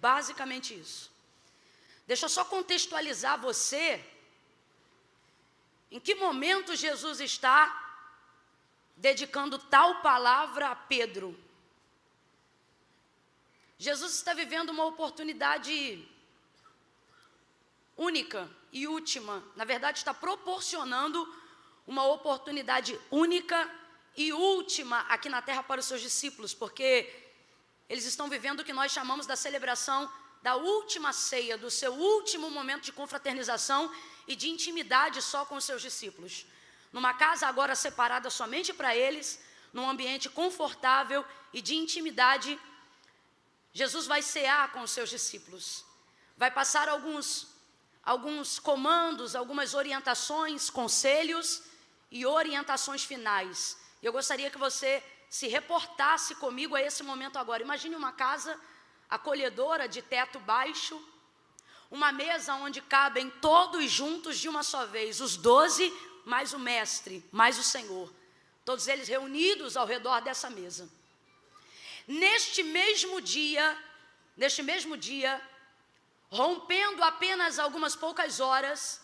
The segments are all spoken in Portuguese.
Basicamente isso. Deixa eu só contextualizar você. Em que momento Jesus está dedicando tal palavra a Pedro? Jesus está vivendo uma oportunidade única e última. Na verdade, está proporcionando uma oportunidade única e última aqui na terra para os seus discípulos, porque eles estão vivendo o que nós chamamos da celebração da última ceia, do seu último momento de confraternização e de intimidade só com os seus discípulos. Numa casa agora separada somente para eles, num ambiente confortável e de intimidade, Jesus vai cear com os seus discípulos. Vai passar alguns comandos, algumas orientações, conselhos e orientações finais. Eu gostaria que você se reportasse comigo a esse momento agora. Imagine uma casa acolhedora de teto baixo, uma mesa onde cabem todos juntos de uma só vez, os 12 mais o mestre, mais o Senhor, todos eles reunidos ao redor dessa mesa. Neste mesmo dia, rompendo apenas algumas poucas horas,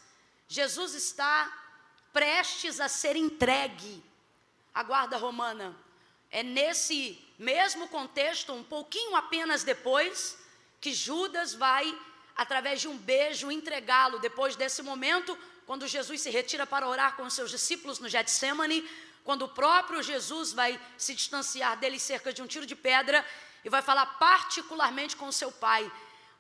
Jesus está prestes a ser entregue à guarda romana. É nesse mesmo contexto, um pouquinho apenas depois, que Judas vai, através de um beijo, entregá-lo. Depois desse momento, quando Jesus se retira para orar com os seus discípulos no Getsêmani, quando o próprio Jesus vai se distanciar dele cerca de um tiro de pedra e vai falar particularmente com o seu pai.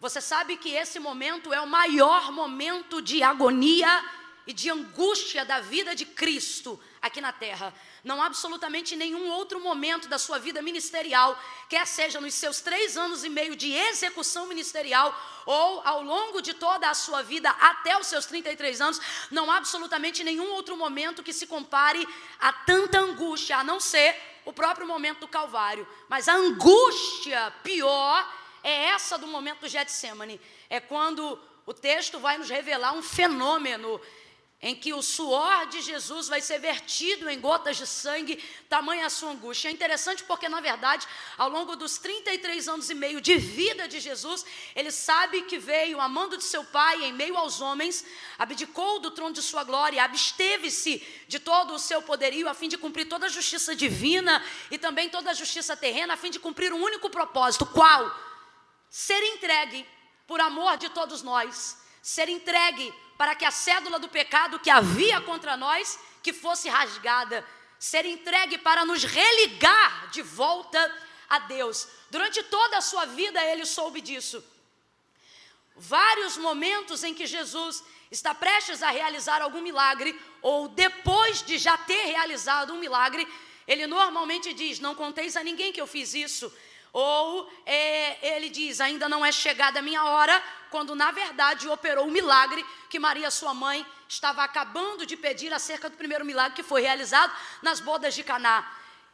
Você sabe que esse momento é o maior momento de agonia e de angústia da vida de Cristo aqui na terra. Não há absolutamente nenhum outro momento da sua vida ministerial, quer seja nos seus 3 anos e meio de execução ministerial, ou ao longo de toda a sua vida até os seus 33 anos, não há absolutamente nenhum outro momento que se compare a tanta angústia, a não ser o próprio momento do Calvário. Mas a angústia pior é essa do momento do Getsêmani. É quando o texto vai nos revelar um fenômeno em que o suor de Jesus vai ser vertido em gotas de sangue, tamanha a sua angústia. É interessante porque, na verdade, ao longo dos 33 anos e meio de vida de Jesus, ele sabe que veio amando de seu Pai em meio aos homens, abdicou do trono de sua glória, absteve-se de todo o seu poderio a fim de cumprir toda a justiça divina e também toda a justiça terrena, a fim de cumprir um único propósito. Qual? Ser entregue por amor de todos nós, ser entregue para que a cédula do pecado que havia contra nós, que fosse rasgada, ser entregue para nos religar de volta a Deus. Durante toda a sua vida ele soube disso. Vários momentos em que Jesus está prestes a realizar algum milagre, ou depois de já ter realizado um milagre, ele normalmente diz: não conteis a ninguém que eu fiz isso. Ou ele diz: ainda não é chegada a minha hora, quando na verdade operou o milagre que Maria, sua mãe, estava acabando de pedir acerca do primeiro milagre que foi realizado nas bodas de Caná.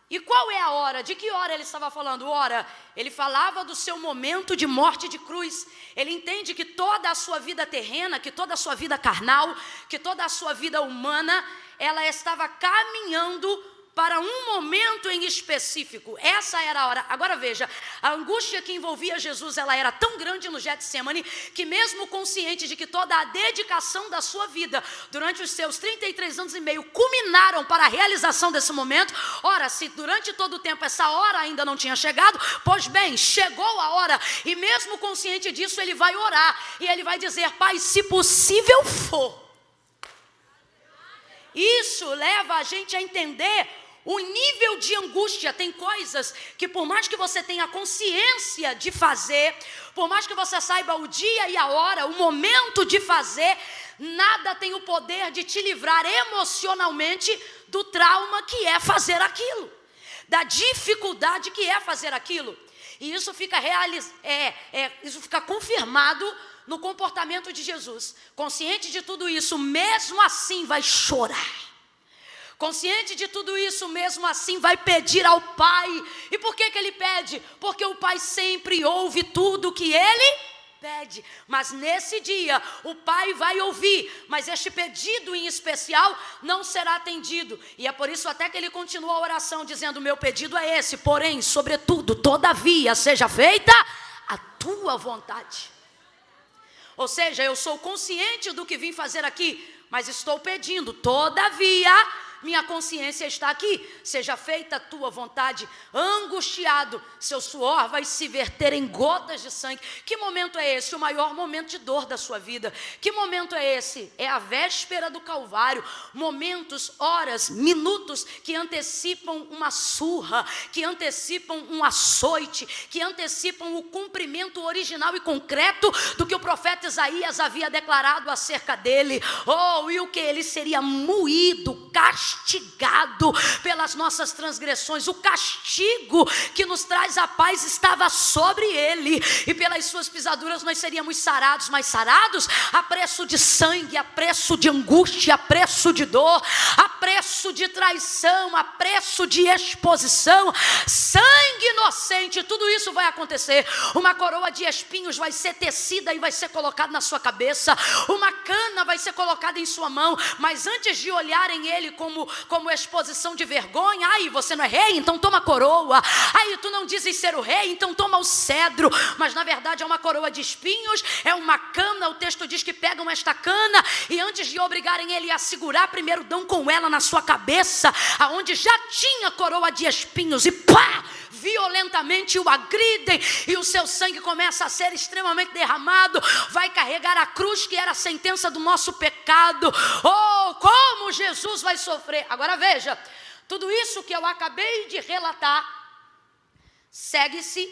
E qual é a hora? De que hora ele estava falando? Ora, ele falava do seu momento de morte de cruz. Ele entende que toda a sua vida terrena, que toda a sua vida carnal, que toda a sua vida humana, ela estava caminhando para um momento em específico. Essa era a hora. Agora veja, a angústia que envolvia Jesus, ela era tão grande no Getsêmani, que mesmo consciente de que toda a dedicação da sua vida, durante os seus 33 anos e meio, culminaram para a realização desse momento. Ora, se durante todo o tempo essa hora ainda não tinha chegado, pois bem, chegou a hora, e mesmo consciente disso, ele vai orar, e ele vai dizer: Pai, se possível for. Isso leva a gente a entender o nível de angústia. Tem coisas que, por mais que você tenha consciência de fazer, por mais que você saiba o dia e a hora, o momento de fazer, nada tem o poder de te livrar emocionalmente do trauma que é fazer aquilo, da dificuldade que é fazer aquilo. E isso fica isso fica confirmado no comportamento de Jesus. Consciente de tudo isso, mesmo assim vai chorar. Consciente de tudo isso, mesmo assim vai pedir ao Pai. E por que ele pede? Porque o Pai sempre ouve tudo que ele pede. Mas nesse dia o Pai vai ouvir, mas este pedido em especial não será atendido. E é por isso até que ele continua a oração dizendo: meu pedido é esse, porém, sobretudo, todavia, seja feita a tua vontade. Ou seja, eu sou consciente do que vim fazer aqui, mas estou pedindo, todavia, minha consciência está aqui, seja feita a tua vontade. Angustiado, seu suor vai se verter em gotas de sangue. Que momento é esse? O maior momento de dor da sua vida. Que momento é esse? É a véspera do Calvário. Momentos, horas, minutos que antecipam uma surra, que antecipam um açoite, que antecipam o cumprimento original e concreto do que o profeta Isaías havia declarado acerca dele. Oh, e o que? Ele seria moído, castigado pelas nossas transgressões. O castigo que nos traz a paz estava sobre ele, e pelas suas pisaduras nós seríamos sarados. Mas sarados a preço de sangue, a preço de angústia, a preço de dor, a preço de traição, a preço de exposição. Sangue inocente, tudo isso vai acontecer. Uma coroa de espinhos vai ser tecida e vai ser colocada na sua cabeça. Uma cana vai ser colocada em sua mão. Mas antes de olharem ele como exposição de vergonha, ai, você não é rei, então toma coroa. Ai, tu não dizes ser o rei, então toma o cedro. Mas na verdade é uma coroa de espinhos, é uma cana. O texto diz que pegam esta cana e antes de obrigarem ele a segurar, primeiro dão com ela na sua cabeça, aonde já tinha coroa de espinhos, e pá, violentamente o agridem, e o seu sangue começa a ser extremamente derramado. Vai carregar a cruz que era a sentença do nosso pecado. Oh, como Jesus vai sofrer. Agora veja, tudo isso que eu acabei de relatar segue-se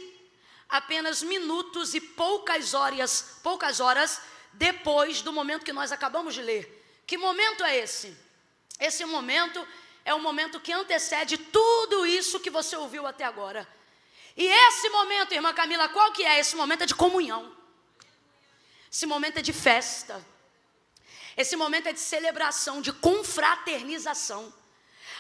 apenas minutos e poucas horas depois do momento que nós acabamos de ler. Que momento é esse? Esse momento é o momento que antecede tudo isso que você ouviu até agora. E esse momento, irmã Camila, qual que é? Esse momento é de comunhão. Esse momento é de festa. Esse momento é de celebração, de confraternização.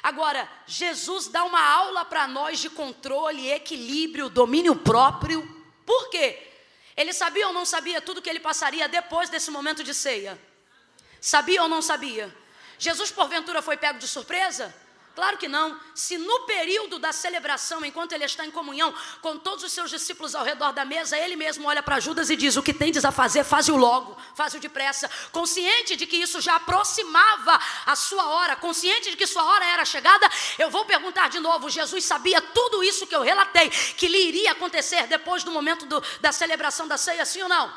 Agora, Jesus dá uma aula para nós de controle, equilíbrio, domínio próprio. Por quê? Ele sabia ou não sabia tudo que ele passaria depois desse momento de ceia? Sabia ou não sabia? Jesus porventura foi pego de surpresa? Claro que não. Se no período da celebração, enquanto ele está em comunhão com todos os seus discípulos ao redor da mesa, ele mesmo olha para Judas e diz: o que tendes a fazer, faze-o logo, faze-o depressa. Consciente de que isso já aproximava a sua hora, consciente de que sua hora era chegada, eu vou perguntar de novo: Jesus sabia tudo isso que eu relatei, que lhe iria acontecer depois do momento da celebração da ceia, sim ou não?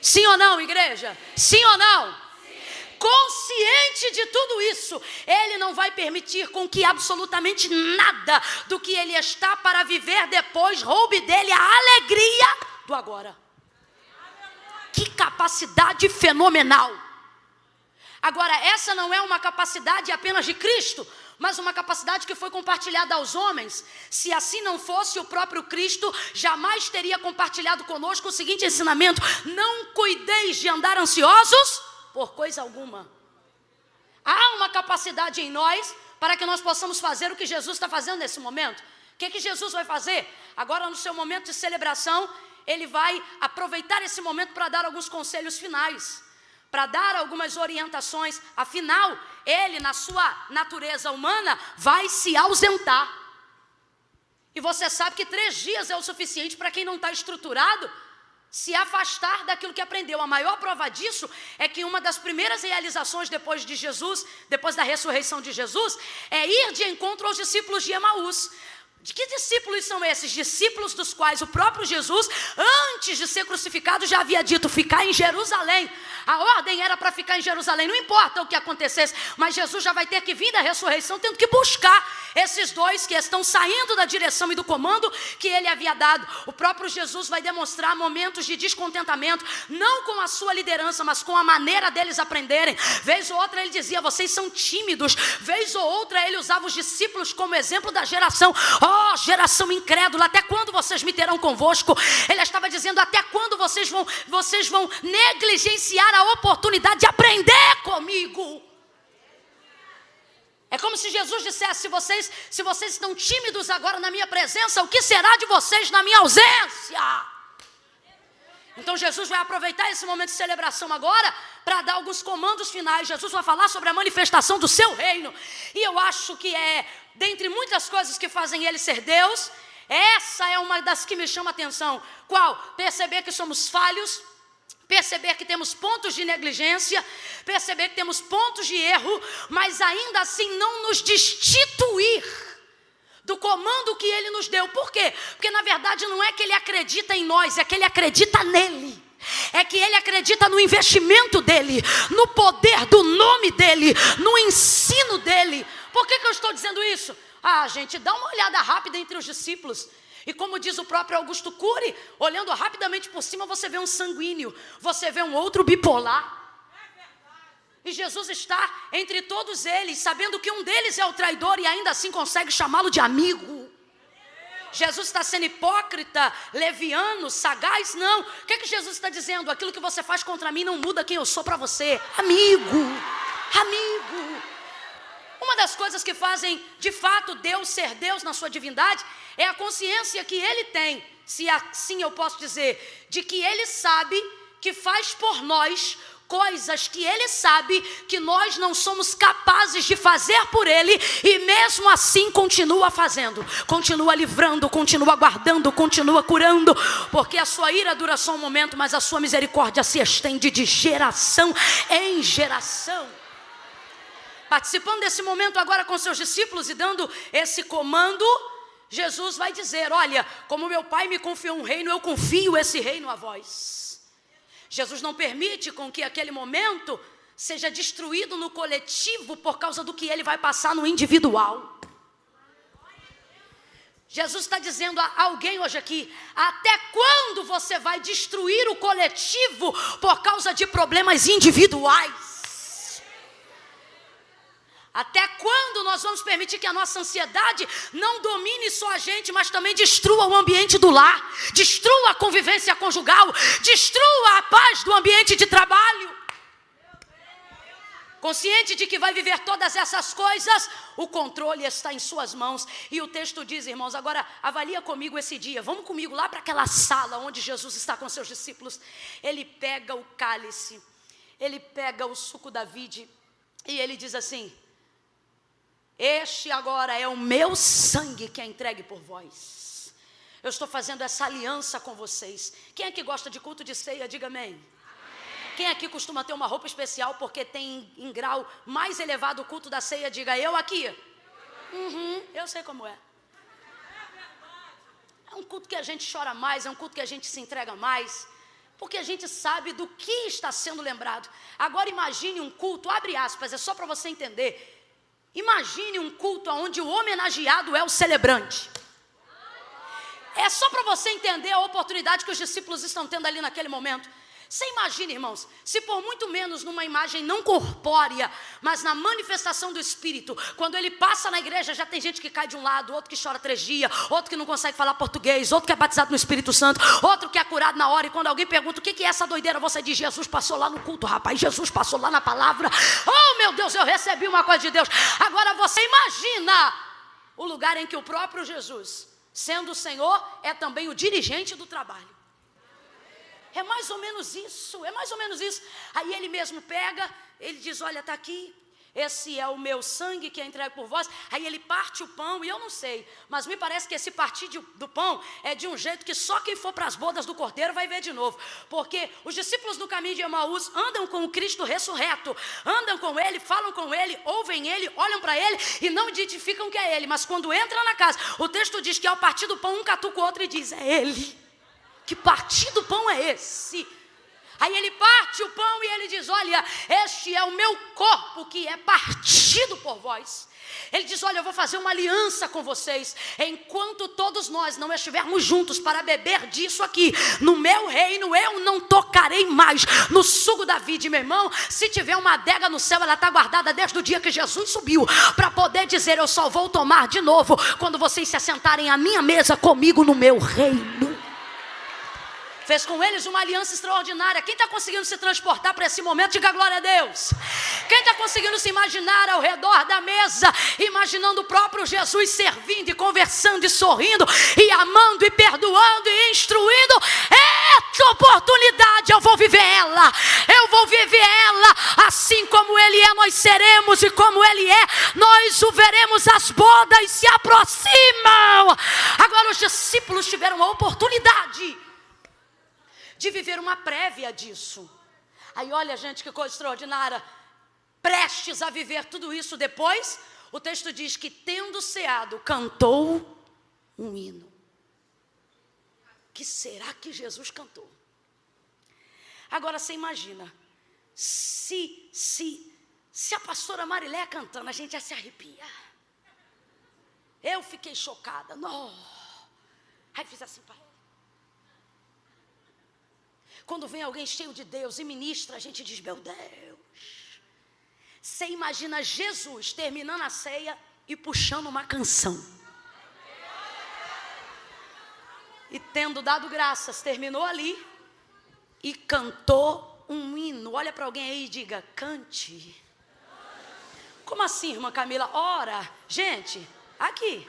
Sim ou não, igreja? Sim ou não? Consciente de tudo isso, ele não vai permitir com que absolutamente nada do que ele está para viver depois roube dele a alegria do agora. Que capacidade fenomenal! Agora, essa não é uma capacidade apenas de Cristo, mas uma capacidade que foi compartilhada aos homens. Se assim não fosse, o próprio Cristo jamais teria compartilhado conosco o seguinte ensinamento: não cuideis de andar ansiosos por coisa alguma. Há uma capacidade em nós para que nós possamos fazer o que Jesus está fazendo nesse momento. O que Jesus vai fazer? Agora, no seu momento de celebração, ele vai aproveitar esse momento para dar alguns conselhos finais, para dar algumas orientações. Afinal, ele, na sua natureza humana, vai se ausentar. E você sabe que 3 dias é o suficiente para quem não está estruturado se afastar daquilo que aprendeu. A maior prova disso é que uma das primeiras realizações depois de Jesus, depois da ressurreição de Jesus, é ir de encontro aos discípulos de Emaús. De que discípulos são esses? Discípulos dos quais o próprio Jesus, antes de ser crucificado, já havia dito: ficar em Jerusalém. A ordem era para ficar em Jerusalém, não importa o que acontecesse, mas Jesus já vai ter que vir da ressurreição, tendo que buscar esses 2 que estão saindo da direção e do comando que ele havia dado. O próprio Jesus vai demonstrar momentos de descontentamento, não com a sua liderança, mas com a maneira deles aprenderem. Vez ou outra ele dizia: vocês são tímidos. Vez ou outra ele usava os discípulos como exemplo da geração. Oh, geração incrédula, até quando vocês me terão convosco? Ele estava dizendo: até quando vocês vão negligenciar a oportunidade de aprender comigo? É como se Jesus dissesse: se vocês estão tímidos agora na minha presença, o que será de vocês na minha ausência? Então Jesus vai aproveitar esse momento de celebração agora para dar alguns comandos finais. Jesus vai falar sobre a manifestação do seu reino. E eu acho que dentre muitas coisas que fazem ele ser Deus, Essa é uma das que me chama a atenção. Qual? Perceber que somos falhos, perceber que temos pontos de negligência, perceber que temos pontos de erro, mas ainda assim não nos destituir do comando que Ele nos deu. Por quê? Porque na verdade não é que Ele acredita em nós, é que Ele acredita nele. É que Ele acredita no investimento dEle, no poder do nome dEle, no ensino dEle. Por que eu estou dizendo isso? Gente, dá uma olhada rápida entre os discípulos. E como diz o próprio Augusto Cury, olhando rapidamente por cima, você vê um sanguíneo, você vê um outro bipolar. E Jesus está entre todos eles, sabendo que um deles é o traidor e ainda assim consegue chamá-lo de amigo. Jesus está sendo hipócrita, leviano, sagaz? Não. O que Jesus está dizendo? Aquilo que você faz contra mim não muda quem eu sou para você. Amigo, amigo. Uma das coisas que fazem de fato Deus ser Deus na sua divindade é a consciência que Ele tem, se assim eu posso dizer, de que Ele sabe que faz por nós coisas que Ele sabe que nós não somos capazes de fazer por Ele, e mesmo assim continua fazendo, continua livrando, continua guardando, continua curando, porque a sua ira dura só um momento, mas a sua misericórdia se estende de geração em geração. Participando desse momento agora com seus discípulos e dando esse comando, Jesus vai dizer: olha, como meu Pai me confiou um reino, eu confio esse reino a vós. Jesus não permite com que aquele momento seja destruído no coletivo por causa do que Ele vai passar no individual. Jesus está dizendo a alguém hoje aqui: até quando você vai destruir o coletivo por causa de problemas individuais? Até quando nós vamos permitir que a nossa ansiedade não domine só a gente, mas também destrua o ambiente do lar, destrua a convivência conjugal, destrua a paz do ambiente de trabalho? Consciente de que vai viver todas essas coisas, o controle está em suas mãos. E o texto diz, irmãos, agora avalia comigo esse dia. Vamos comigo lá para aquela sala onde Jesus está com seus discípulos. Ele pega o cálice, ele pega o suco da vide e ele diz assim: este agora é o meu sangue que é entregue por vós. Eu estou fazendo essa aliança com vocês. Quem é que gosta de culto de ceia? Diga amém. Amém. Quem aqui costuma ter uma roupa especial porque tem em grau mais elevado o culto da ceia? Diga eu aqui. Eu sei como é. É um culto que a gente chora mais, é um culto que a gente se entrega mais, porque a gente sabe do que está sendo lembrado. Agora imagine um culto, abre aspas, é só para você entender. Imagine um culto onde o homenageado é o celebrante. É só para você entender a oportunidade que os discípulos estão tendo ali naquele momento. Você imagina, irmãos, se por muito menos numa imagem não corpórea, mas na manifestação do Espírito, quando ele passa na igreja, já tem gente que cai de um lado, outro que chora 3 dias, outro que não consegue falar português, outro que é batizado no Espírito Santo, outro que é curado na hora, e quando alguém pergunta o que é essa doideira, você diz: Jesus passou lá no culto, rapaz, Jesus passou lá na palavra. Oh meu Deus, eu recebi uma coisa de Deus. Agora você imagina o lugar em que o próprio Jesus, sendo o Senhor, é também o dirigente do trabalho. É mais ou menos isso, é mais ou menos isso. Aí ele mesmo pega, ele diz: olha, está aqui, esse é o meu sangue que é entregue por vós. Aí ele parte o pão, e eu não sei, mas me parece que esse partir do pão é de um jeito que só quem for para as bodas do Cordeiro vai ver de novo. Porque os discípulos do caminho de Emaús andam com o Cristo ressurreto, andam com Ele, falam com Ele, ouvem Ele, olham para Ele e não identificam que é Ele. Mas quando entra na casa, o texto diz que ao partir do pão, um catuca o outro e diz: é Ele. Que partir do pão é esse? Aí ele parte o pão e ele diz: olha, este é o meu corpo que é partido por vós. Ele diz: olha, eu vou fazer uma aliança com vocês. Enquanto todos nós não estivermos juntos para beber disso aqui, no meu reino eu não tocarei mais no suco da vide. Meu irmão, se tiver uma adega no céu, ela está guardada desde o dia que Jesus subiu, para poder dizer: eu só vou tomar de novo quando vocês se assentarem à minha mesa comigo no meu reino. Fez com eles uma aliança extraordinária. Quem está conseguindo se transportar para esse momento, diga glória a Deus. Quem está conseguindo se imaginar ao redor da mesa, imaginando o próprio Jesus servindo e conversando e sorrindo e amando e perdoando e instruindo, essa oportunidade eu vou viver ela assim como Ele Ele é, nós seremos, e como Ele é, nós o veremos. As bodas se aproximam. Agora os discípulos tiveram a oportunidade de viver uma prévia disso. Aí olha, gente, que coisa extraordinária. Prestes a viver tudo isso depois, o texto diz que, tendo ceado, cantou um hino. Que será que Jesus cantou? Agora você imagina, se a pastora Marilé cantando, a gente já se arrepia. Eu fiquei chocada. Não. Aí fiz assim para ela. Quando vem alguém cheio de Deus e ministra, a gente diz, meu Deus. Você imagina Jesus terminando a ceia e puxando uma canção. E tendo dado graças, terminou ali e cantou um hino. Olha para alguém aí e diga, cante. Como assim, irmã Camila? Ora, gente, aqui.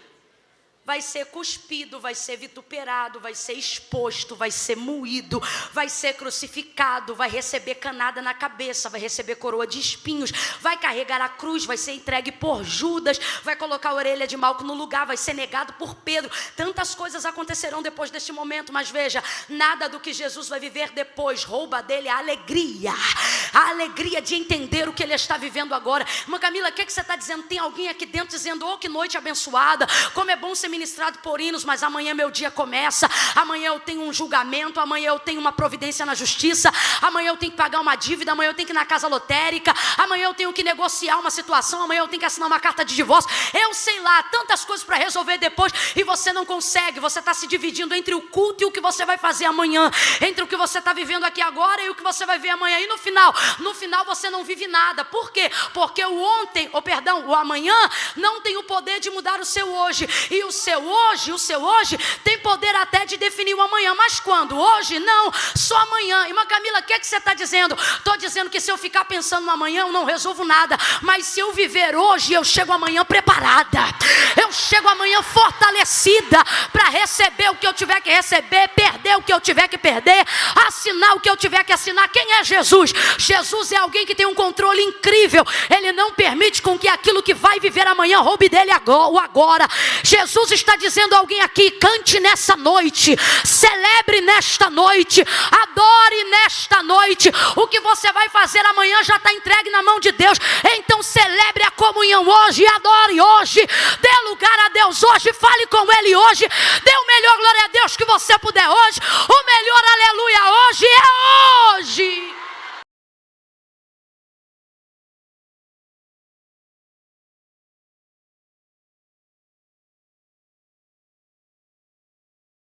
Vai ser cuspido, vai ser vituperado, vai ser exposto, vai ser moído, vai ser crucificado, vai receber canada na cabeça, vai receber coroa de espinhos, vai carregar a cruz, vai ser entregue por Judas, vai colocar a orelha de Malco no lugar, vai ser negado por Pedro. Tantas coisas acontecerão depois deste momento, mas veja, nada do que Jesus vai viver depois rouba dele a alegria de entender o que ele está vivendo agora. Irmã Camila, o que você está dizendo? Tem alguém aqui dentro dizendo, oh, que noite abençoada, como é bom ser ministrado por hinos, mas amanhã meu dia começa, amanhã eu tenho um julgamento, amanhã eu tenho uma providência na justiça, amanhã eu tenho que pagar uma dívida, amanhã eu tenho que ir na casa lotérica, amanhã eu tenho que negociar uma situação, amanhã eu tenho que assinar uma carta de divórcio, eu sei lá, tantas coisas para resolver depois, e você não consegue, você está se dividindo entre o culto e o que você vai fazer amanhã, entre o que você está vivendo aqui agora e o que você vai ver amanhã, e no final você não vive nada. Por quê? Porque o amanhã não tem o poder de mudar o seu hoje, e o seu hoje tem poder até de definir o amanhã, mas quando? Hoje? Não, só amanhã. Irmã Camila, o que você está dizendo? Estou dizendo que se eu ficar pensando no amanhã, eu não resolvo nada, mas se eu viver hoje, eu chego amanhã preparada, eu chego amanhã fortalecida, para receber o que eu tiver que receber, perder o que eu tiver que perder, assinar o que eu tiver que assinar. Quem é Jesus? Jesus é alguém que tem um controle incrível, ele não permite com que aquilo que vai viver amanhã roube dele o agora. Jesus está dizendo a alguém aqui, cante nessa noite, celebre nesta noite, adore nesta noite, o que você vai fazer amanhã já está entregue na mão de Deus, então celebre a comunhão hoje, e adore hoje, dê lugar a Deus hoje, fale com Ele hoje, dê o melhor glória a Deus que você puder hoje, o melhor aleluia hoje é